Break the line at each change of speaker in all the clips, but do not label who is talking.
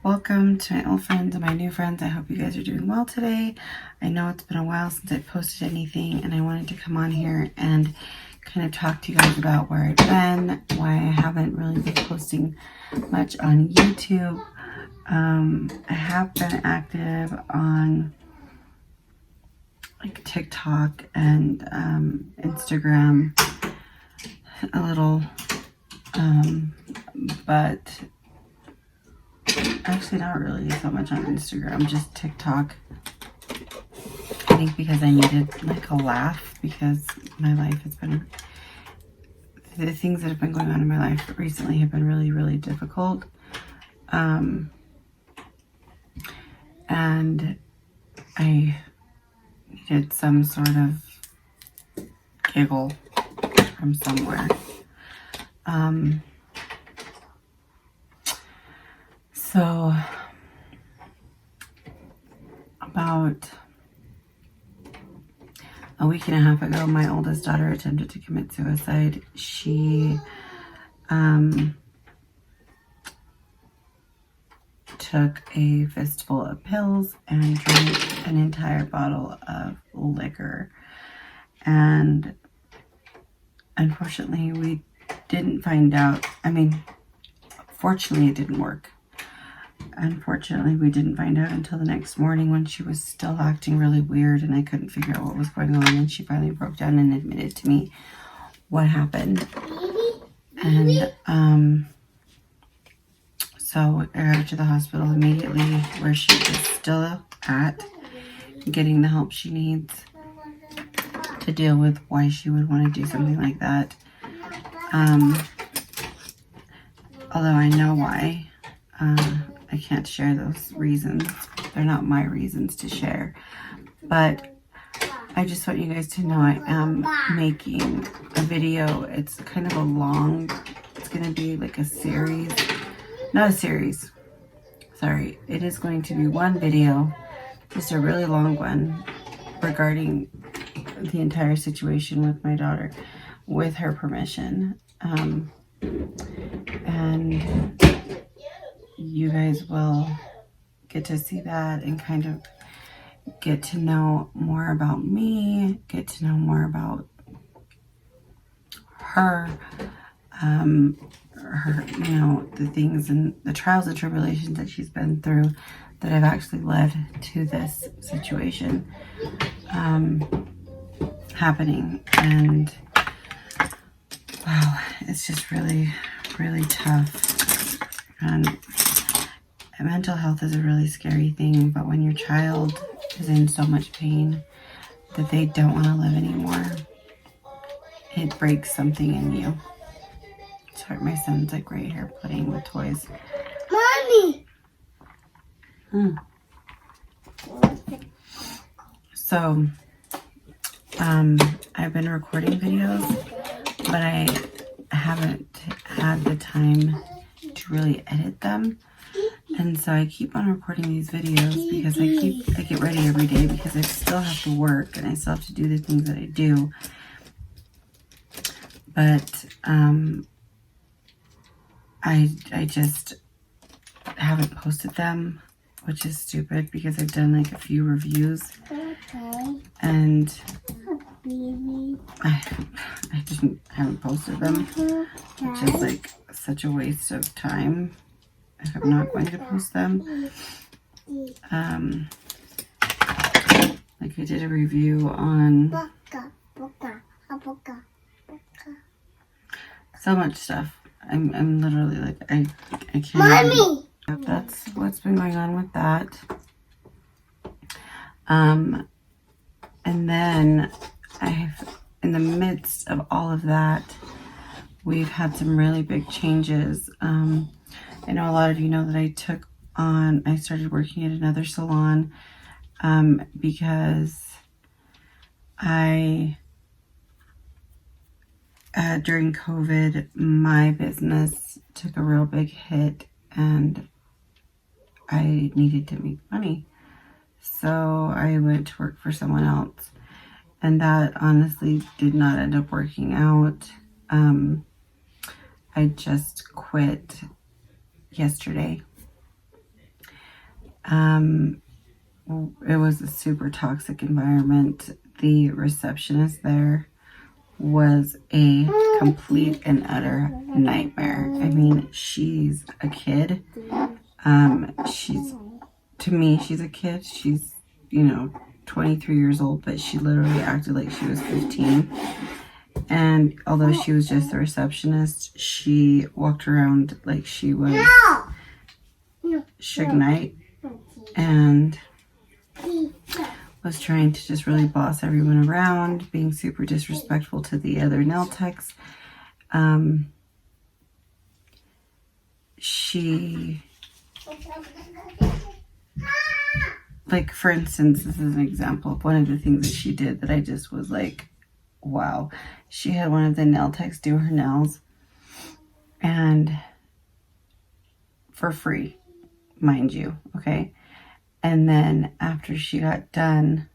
Welcome to my old friends and my new friends. I hope you guys are doing well today. I know it's been a while since I posted anything, and I wanted to come on here and kind of talk to you guys about where I've been, why I haven't really been posting much on YouTube. I have been active on like TikTok and Instagram a little, but actually not really so much on Instagram, just TikTok. I think because I needed like a laugh, because my life has been, the things that have been going on in my life recently have been really, really difficult. And I needed some sort of giggle from somewhere. So about a week and a half ago, my oldest daughter attempted to commit suicide. She took a fistful of pills and drank an entire bottle of liquor. And unfortunately, we didn't find out. Fortunately, it didn't work. Unfortunately, we didn't find out until the next morning, when she was still acting really weird and I couldn't figure out what was going on. And she finally broke down and admitted to me what happened. And so I got her to the hospital immediately, where she is still at, getting the help she needs to deal with why she would want to do something like that. Although I know why. I can't share those reasons. They're not my reasons to share. But I just want you guys to know I am making a video. It's kind of a long, it's going to be like a series. Not a series. Sorry. It is going to be one video, just a really long one, regarding the entire situation with my daughter, with her permission. And you guys will get to see that and kind of get to know more about me, get to know more about her, the things and the trials and tribulations that she's been through that have actually led to this situation happening. And wow, it's just really, really tough. And mental health is a really scary thing, but when your child is in so much pain that they don't want to live anymore, it breaks something in you. Sorry, my son's like right here playing with toys.
Mommy!
So, I've been recording videos, but I haven't had the time to really edit them. And so I keep on recording these videos because I get ready every day, because I still have to work and I still have to do the things that I do. But I just haven't posted them, which is stupid, because I've done like a few reviews. And I haven't posted them, which is like such a waste of time if I'm not going to post them. Like I did a review on so much stuff. I'm literally like, I can't.
Mommy!
That's what's been going on with that. And then in the midst of all of that, we've had some really big changes. I know a lot of you know that I started working at another salon, because during COVID, my business took a real big hit and I needed to make money. So I went to work for someone else, and that honestly did not end up working out. I just quit yesterday. It was a super toxic environment. The receptionist there was a complete and utter nightmare. I mean, she's a kid. To me, she's a kid. She's, 23 years old, but she literally acted like she was 15. And although she was just the receptionist, she walked around like she was Suge Knight and was trying to just really boss everyone around, being super disrespectful to the other nail techs. She, like, for instance, this is an example of one of the things that she did that I just was like, wow. She had one of the nail techs do her nails, and for free, mind you, okay? And then after she got done,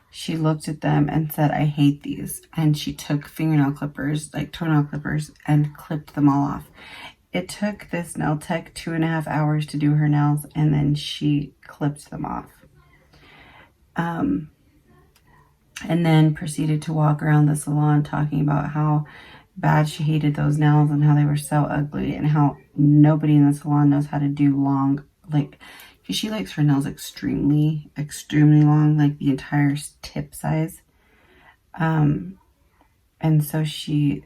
she looked at them and said, I hate these. And she took fingernail clippers, like toenail clippers, and clipped them all off. It took this nail tech 2.5 hours to do her nails, and then she clipped them off. And then proceeded to walk around the salon talking about how bad she hated those nails and how they were so ugly and how nobody in the salon knows how to do long, like, because she likes her nails extremely, extremely long, like the entire tip size. And so she,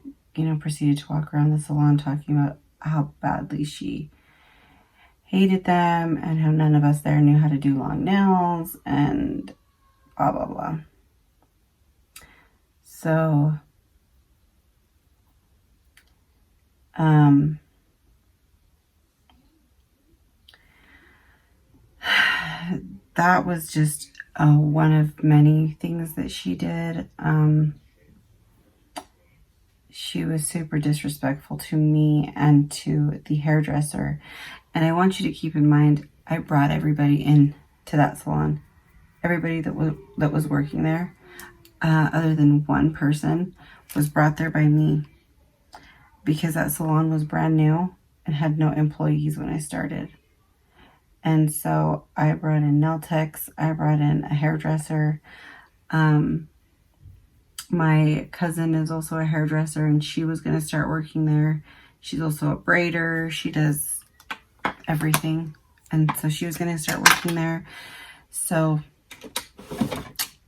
proceeded to walk around the salon talking about how badly she hated them and how none of us there knew how to do long nails and blah, blah, blah. So, that was just one of many things that she did. She was super disrespectful to me and to the hairdresser. And I want you to keep in mind, I brought everybody in to that salon. Everybody that was working there, other than one person, was brought there by me, because that salon was brand new and had no employees when I started. And so I brought in nail techs, I brought in a hairdresser. My cousin is also a hairdresser, and she was going to start working there. She's also a braider. She does everything. And so she was going to start working there. So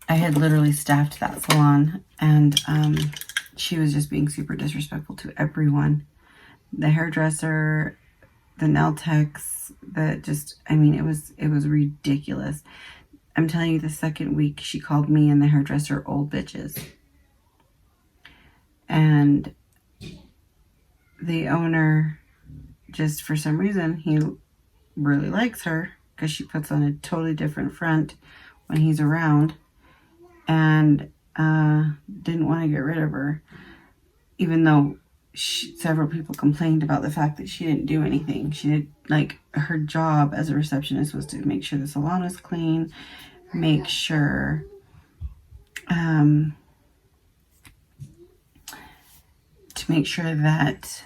I had literally staffed that salon, and she was just being super disrespectful to everyone. The hairdresser, the nail techs, it was ridiculous. I'm telling you, the second week she called me and the hairdresser old bitches. And the owner, just for some reason, he really likes her because she puts on a totally different front when he's around, and didn't want to get rid of her, even though several people complained about the fact that she didn't do anything. She did, like, her job as a receptionist was to make sure the salon was clean, make sure that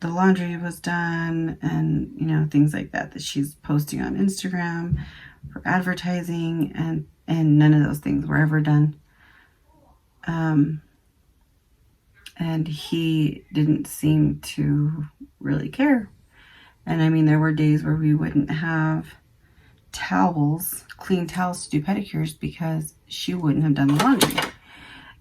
the laundry was done, and things like that she's posting on Instagram for advertising, and none of those things were ever done. And he didn't seem to really care. And there were days where we wouldn't have clean towels to do pedicures because she wouldn't have done the laundry.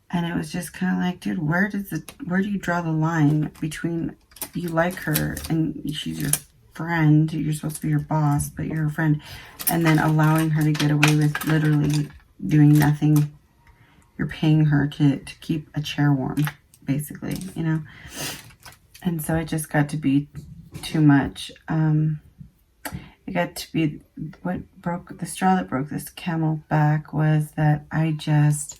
And it was just kind of like, dude, where do you draw the line between, you like her and she's your friend, you're supposed to be your boss, but you're her friend, and then allowing her to get away with literally doing nothing? You're paying her to keep a chair warm, basically, And so it just got to be too much. It got to be, what broke the straw that broke this camel back was that I just,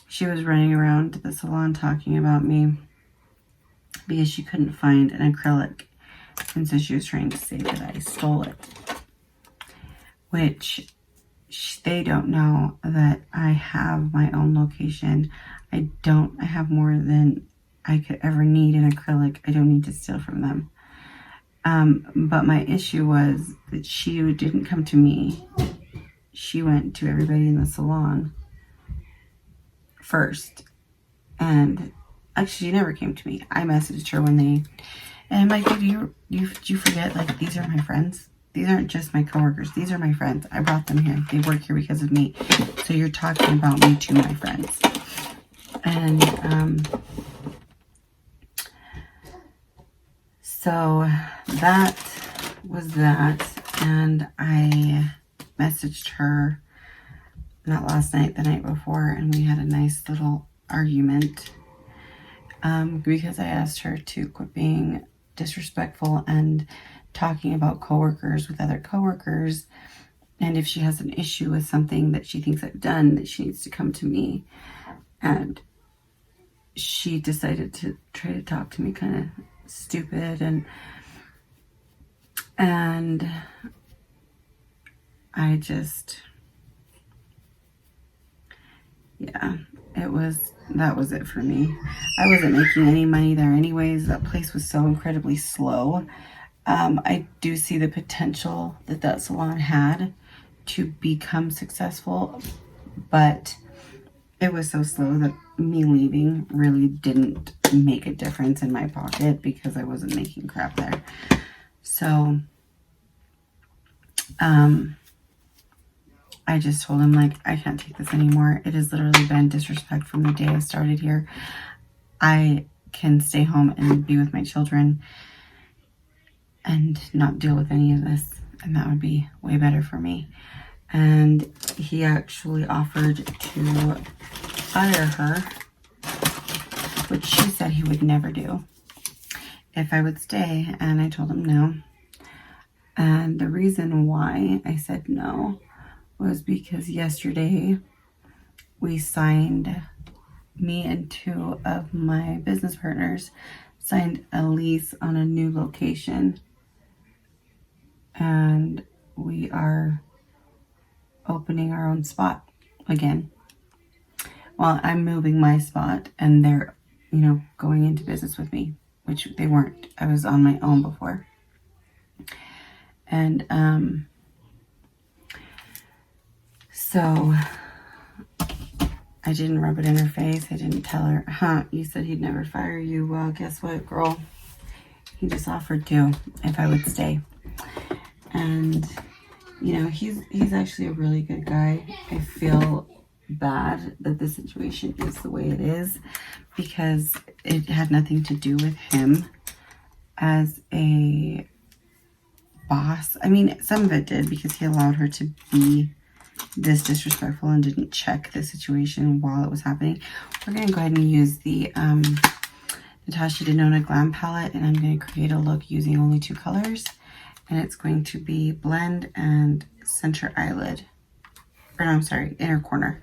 she was running around the salon talking about me because she couldn't find an acrylic, and so she was trying to say that I stole it, which they don't know that I have my own location. I have more than I could ever need in acrylic. I don't need to steal from them. But my issue was that she didn't come to me. She went to everybody in the salon first. And actually, she never came to me. I messaged her when they... And I'm like, do you forget, like, these are my friends? These aren't just my coworkers. These are my friends. I brought them here. They work here because of me. So you're talking about me to my friends. And so that was that. And I messaged her, not last night, the night before, and we had a nice little argument because I asked her to quit being disrespectful and talking about coworkers with other coworkers, and if she has an issue with something that she thinks I've done, that she needs to come to me. And she decided to try to talk to me kind of stupid, and I just, yeah, that was it for me. I wasn't making any money there anyways. That place was so incredibly slow. I do see the potential that salon had to become successful, but it was so slow that me leaving really didn't make a difference in my pocket because I wasn't making crap there. So, I just told him, like, I can't take this anymore. It has literally been disrespect from the day I started here. I can stay home and be with my children and not deal with any of this, and that would be way better for me. And he actually offered to fire her, which she said he would never do, if I would stay, and I told him no. And the reason why I said no was because yesterday we signed, me and two of my business partners signed a lease on a new location, and we are opening our own spot again. Well, I'm moving my spot and they're, going into business with me, which they weren't. I was on my own before. And so I didn't rub it in her face. I didn't tell her, you said he'd never fire you. Well, guess what, girl? He just offered to if I would stay. And, he's actually a really good guy. I feel bad that the situation is the way it is because it had nothing to do with him as a boss. I mean, some of it did because he allowed her to be this disrespectful and didn't check the situation while it was happening. We're going to go ahead and use the Natasha Denona Glam Palette, and I'm going to create a look using only 2 colors. And it's going to be Blend and Center Eyelid. Or no, I'm sorry, Inner Corner.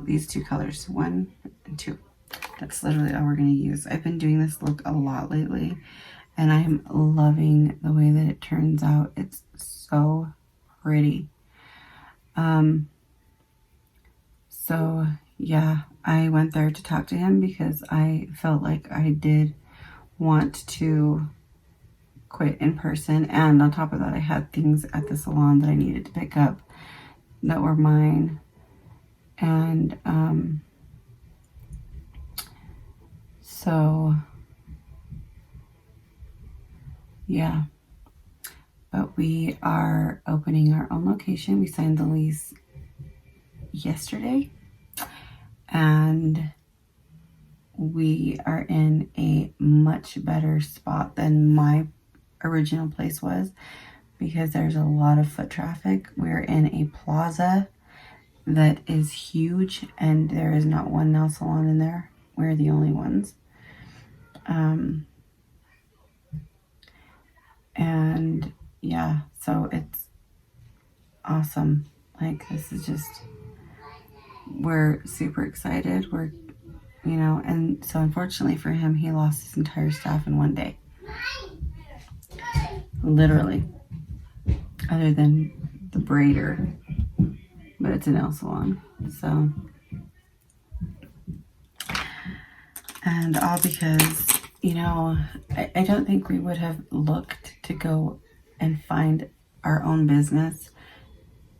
These 2 colors, 1 and 2. That's literally all we're going to use. I've been doing this look a lot lately, and I'm loving the way that it turns out. It's so pretty. So yeah, I went there to talk to him because I felt like I did want to quit in person, and on top of that I had things at the salon that I needed to pick up that were mine. And so yeah, but we are opening our own location. We signed the lease yesterday, and we are in a much better spot than my original place was because there's a lot of foot traffic. We're in a plaza that is huge, and there is not one nail salon in there. We're the only ones. And yeah, so it's awesome. Like, this is just, we're super excited. We're, and so unfortunately for him, he lost his entire staff in one day. Literally. Other than the braider. But it's a nail salon. So, and all because, you know, I don't think we would have looked to go and find our own business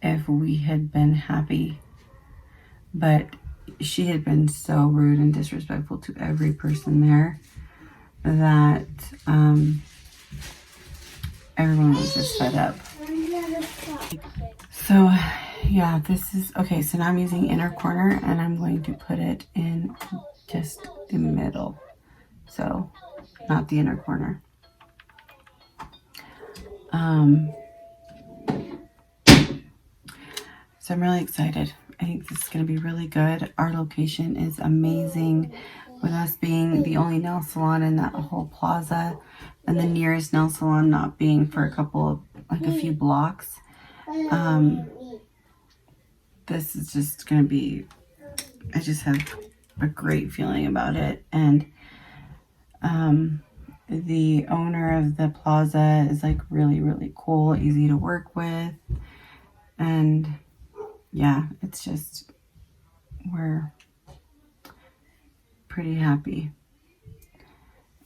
if we had been happy. But she had been so rude and disrespectful to every person there that everyone was just fed up. So yeah, this is okay. So now I'm using inner corner and I'm going to put it in just the middle. So not the inner corner. So I'm really excited. I think this is going to be really good. Our location is amazing, with us being the only nail salon in that whole plaza, and the nearest nail salon not being for a few blocks. This is just going to be, I just have a great feeling about it. And the owner of the plaza is like really, really cool, easy to work with. And yeah, it's just, we're pretty happy.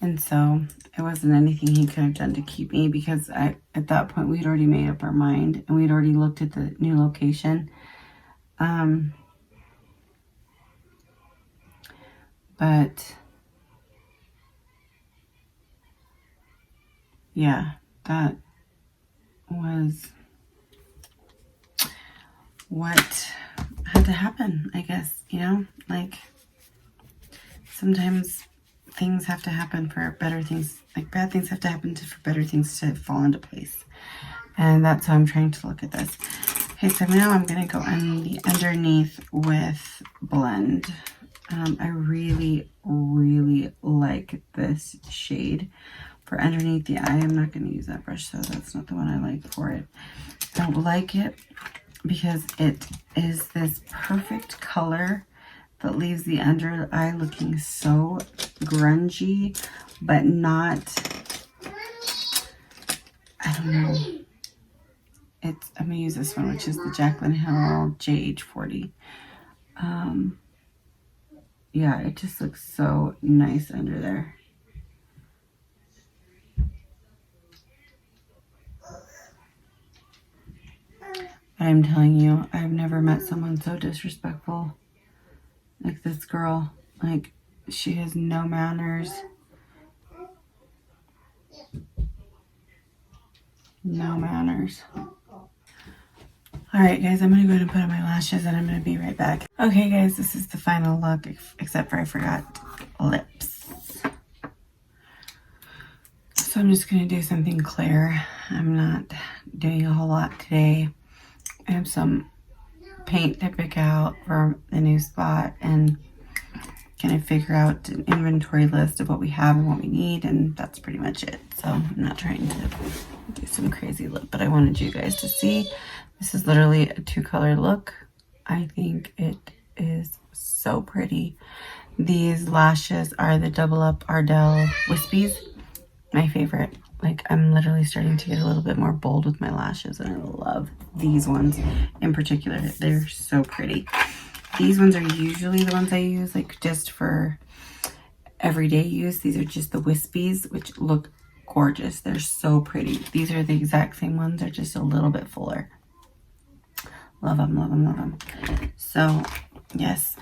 And so it wasn't anything he could have done to keep me, because at that point we'd already made up our mind and we'd already looked at the new location. But yeah, that was what had to happen, I guess, you know, like sometimes things have to happen for better things, like bad things have to happen for better things to fall into place. And that's how I'm trying to look at this. Okay, so now I'm going to go on the underneath with blend. I really, really like this shade for underneath the eye. I'm not going to use that brush, so that's not the one I like for it. I don't like it because it is this perfect color that leaves the under eye looking so grungy, but not, I don't know. I'm going to use this one, which is the Jaclyn Hill JH40. Yeah, it just looks so nice under there. I'm telling you, I've never met someone so disrespectful like this girl. Like, she has no manners. No manners. Alright guys, I'm going to go ahead and put on my lashes and I'm going to be right back. Okay guys, this is the final look, except for I forgot lips. So I'm just going to do something clear. I'm not doing a whole lot today. I have some paint to pick out for the new spot and kind of figure out an inventory list of what we have and what we need, and that's pretty much it. So I'm not trying to do some crazy look, but I wanted you guys to see. This is literally a 2-color look. I think it is so pretty. These lashes are the Double Up Ardell Wispies. My favorite. Like, I'm literally starting to get a little bit more bold with my lashes, and I love these ones in particular. They're so pretty. These ones are usually the ones I use, like, just for everyday use. These are just the Wispies, which look gorgeous. They're so pretty. These are the exact same ones. They're just a little bit fuller. Love them, love them, love them. So, yes,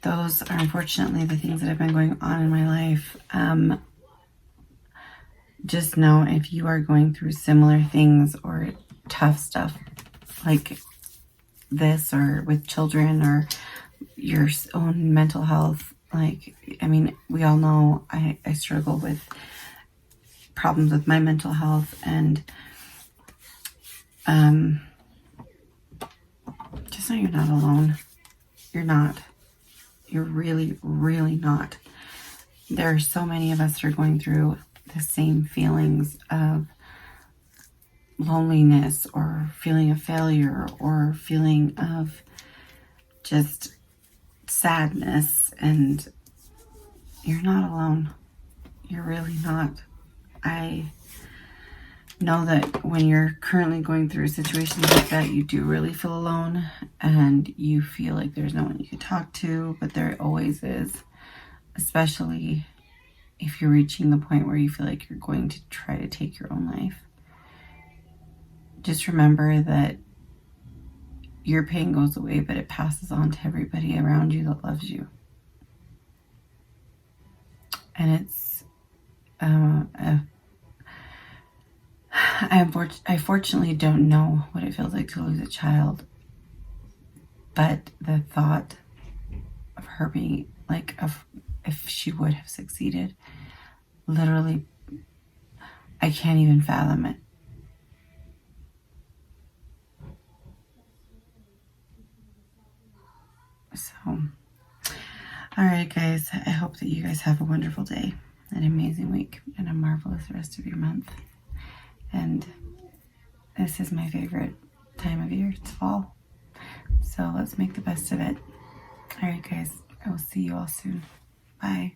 those are unfortunately the things that have been going on in my life. Just know, if you are going through similar things or tough stuff like this, or with children, or your own mental health, like, I mean, we all know I struggle with problems with my mental health, and just know you're not alone. You're not. You're really, really not. There are so many of us that are going through the same feelings of loneliness, or feeling of failure, or feeling of just sadness, and you're not alone. You're really not. I know that when you're currently going through situations like that, you do really feel alone, and you feel like there's no one you can talk to, but there always is, especially if you're reaching the point where you feel like you're going to try to take your own life, just remember that your pain goes away, but it passes on to everybody around you that loves you. And it's, I fortunately don't know what it feels like to lose a child, but the thought of her being, like, if she would have succeeded, literally, I can't even fathom it. So, all right, guys, I hope that you guys have a wonderful day, an amazing week, and a marvelous rest of your month. And this is my favorite time of year. It's fall. So let's make the best of it. All right, guys, I will see you all soon. Bye.